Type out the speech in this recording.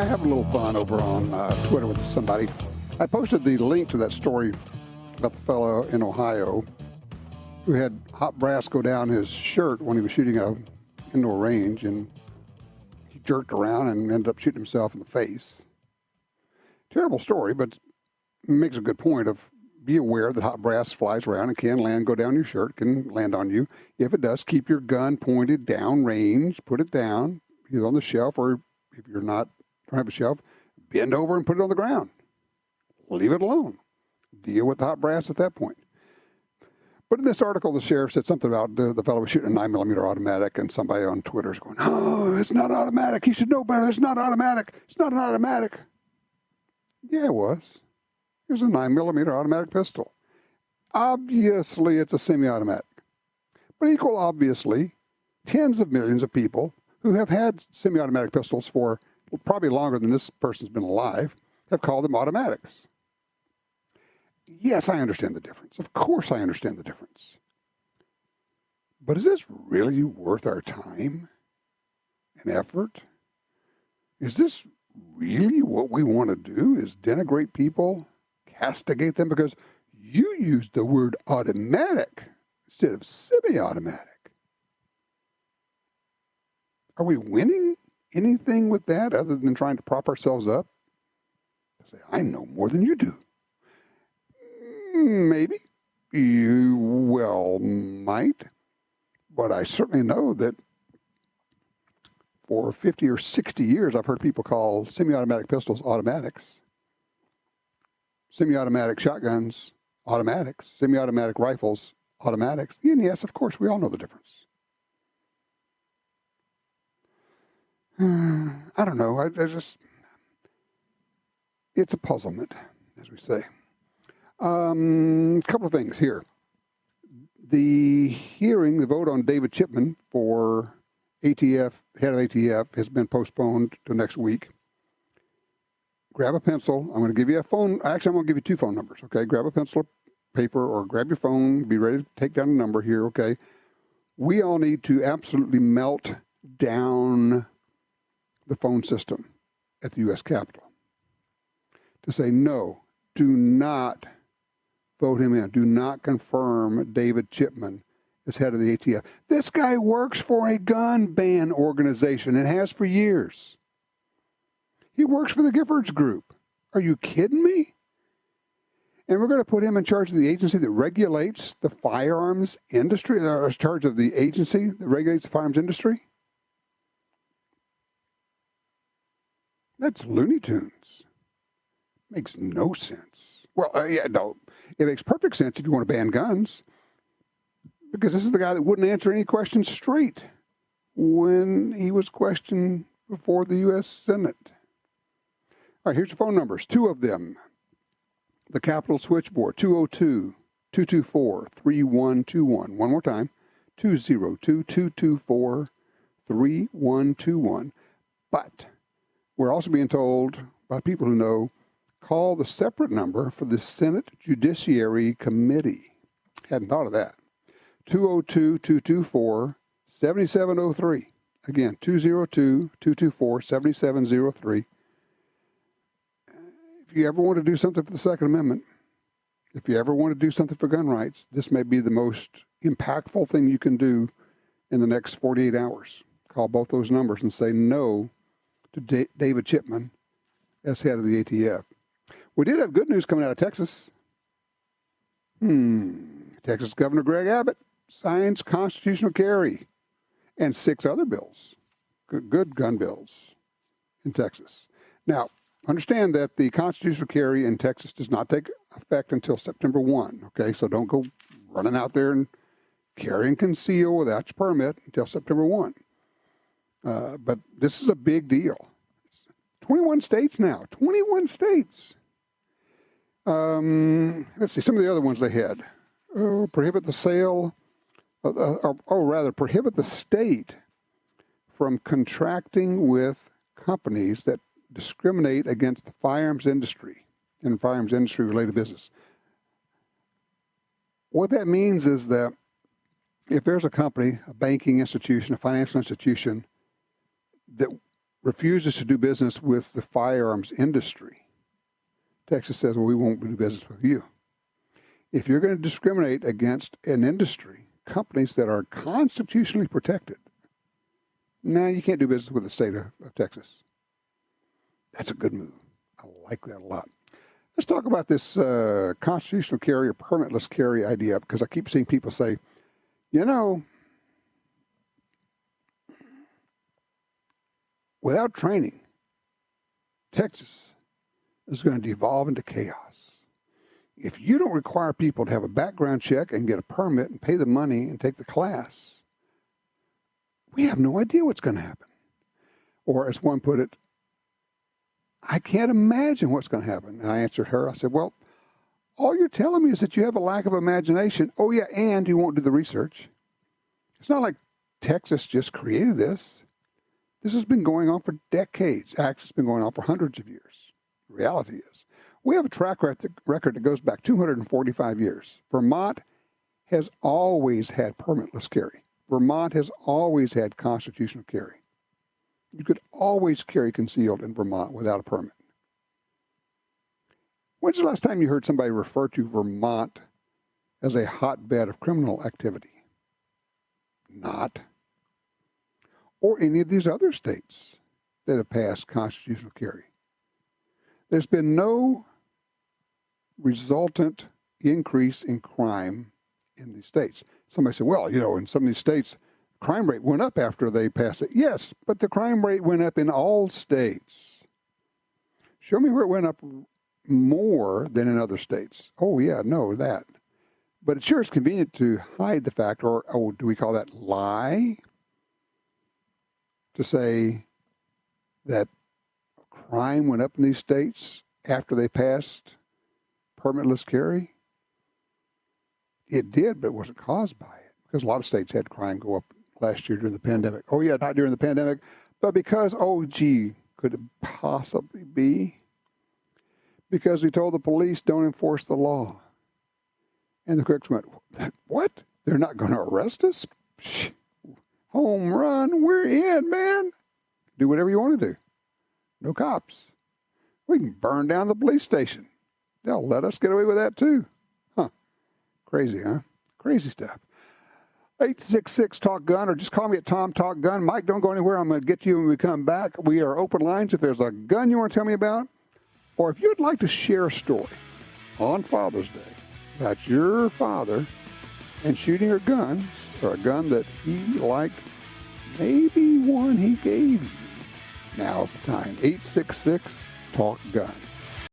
have a little fun over on Twitter with somebody. I posted the link to that story about the fellow in Ohio who had hot brass go down his shirt when he was shooting a indoor range, and he jerked around and ended up shooting himself in the face. Terrible story, but makes a good point of be aware that hot brass flies around and can go down your shirt, can land on you. If it does, keep your gun pointed down range, put it down, either on the shelf, or if you're don't have a shelf, bend over and put it on the ground. Leave it alone. Deal with the hot brass at that point. But in this article, the sheriff said something about the fellow was shooting a 9mm automatic, and somebody on Twitter is going, "Oh, it's not automatic. He should know better. It's not automatic. It's not an automatic." Yeah, it was. It was a 9mm automatic pistol. Obviously, it's a semi-automatic. But equal obviously, tens of millions of people who have had semi-automatic pistols for probably longer than this person's been alive have called them automatics. Yes, I understand the difference. Of course I understand the difference. But is this really worth our time and effort? Is this really what we want to do, is denigrate people, castigate them because you used the word automatic instead of semi-automatic? Are we winning anything with that other than trying to prop ourselves up? Say, I know more than you do. Maybe. You might. But I certainly know that for 50 or 60 years, I've heard people call semi-automatic pistols automatics, semi-automatic shotguns automatics, semi-automatic rifles automatics. And yes, of course, we all know the difference. I don't know. I just, it's a puzzlement, as we say. Couple of things here. The hearing, the vote on David Chipman for ATF, head of ATF, has been postponed to next week. Grab a pencil. I'm going to give you a phone. Actually, I'm going to give you two phone numbers, okay? Grab a pencil, paper, or grab your phone. Be ready to take down a number here, okay? We all need to absolutely melt down the phone system at the U.S. Capitol to say, no, do not vote him in. Do not confirm David Chipman as head of the ATF. This guy works for a gun ban organization and has for years. He works for the Giffords Group. Are you kidding me? And we're going to put him in charge of the agency that regulates the firearms industry, or in charge of the agency that regulates the firearms industry? That's Looney Tunes. Makes no sense. Well, no. It makes perfect sense if you want to ban guns, because this is the guy that wouldn't answer any questions straight when he was questioned before the U.S. Senate. All right, here's the phone numbers, two of them. The Capitol switchboard, 202-224-3121. One more time, 202-224-3121. But we're also being told by people who know, call the separate number for the Senate Judiciary Committee. Hadn't thought of that. 202-224-7703. Again, 202-224-7703. If you ever want to do something for the Second Amendment, if you ever want to do something for gun rights, this may be the most impactful thing you can do in the next 48 hours. Call both those numbers and say no to David Chipman as head of the ATF. We did have good news coming out of Texas. Texas Governor Greg Abbott signs constitutional carry and 6 other bills, good gun bills in Texas. Now, understand that the constitutional carry in Texas does not take effect until September 1, okay? So don't go running out there and carry and conceal without your permit until September 1. But this is a big deal. 21 states now, 21 states. Let's see, some of the other ones they had. Prohibit the sale, prohibit the state from contracting with companies that discriminate against the firearms industry and firearms industry related business. What that means is that if there's a company, a banking institution, a financial institution that refuses to do business with the firearms industry. Texas says, well, we won't do business with you. If you're going to discriminate against an industry, companies that are constitutionally protected, no, you can't do business with the state of Texas. That's a good move. I like that a lot. Let's talk about this constitutional carry or permitless carry idea, because I keep seeing people say, you know, without training, Texas is going to devolve into chaos. If you don't require people to have a background check and get a permit and pay the money and take the class, we have no idea what's going to happen. Or as one put it, I can't imagine what's going to happen. And I answered her, I said, well, all you're telling me is that you have a lack of imagination. Oh, yeah, and you won't do the research. It's not like Texas just created this. This has been going on for decades. Actually, it's been going on for hundreds of years. The reality is, we have a track record that goes back 245 years. Vermont has always had permitless carry. Vermont has always had constitutional carry. You could always carry concealed in Vermont without a permit. When's the last time you heard somebody refer to Vermont as a hotbed of criminal activity? Not. Or any of these other states that have passed constitutional carry. There's been no resultant increase in crime in these states. Somebody said, well, you know, in some of these states, crime rate went up after they passed it. Yes, but the crime rate went up in all states. Show me where it went up more than in other states. Oh, yeah, no, that. But it sure is convenient to hide the fact, or do we call that lie? To say that crime went up in these states after they passed permitless carry? It did, but it wasn't caused by it, because a lot of states had crime go up last year during the pandemic. Oh, yeah, not during the pandemic, but because, could it possibly be? Because we told the police, don't enforce the law. And the critics went, what? They're not going to arrest us? Psh, home run, we're in, man. Do whatever you want to do. No cops. We can burn down the police station. They'll let us get away with that too. Huh. Crazy, huh? Crazy stuff. 866-TALK-GUN, or just call me at Tom Talk Gun. Mike, don't go anywhere. I'm going to get you when we come back. We are open lines if there's a gun you want to tell me about, or if you'd like to share a story on Father's Day about your father and shooting a gun, or a gun that he liked, maybe one he gave you. Now's the time. 866-TALK-GUN.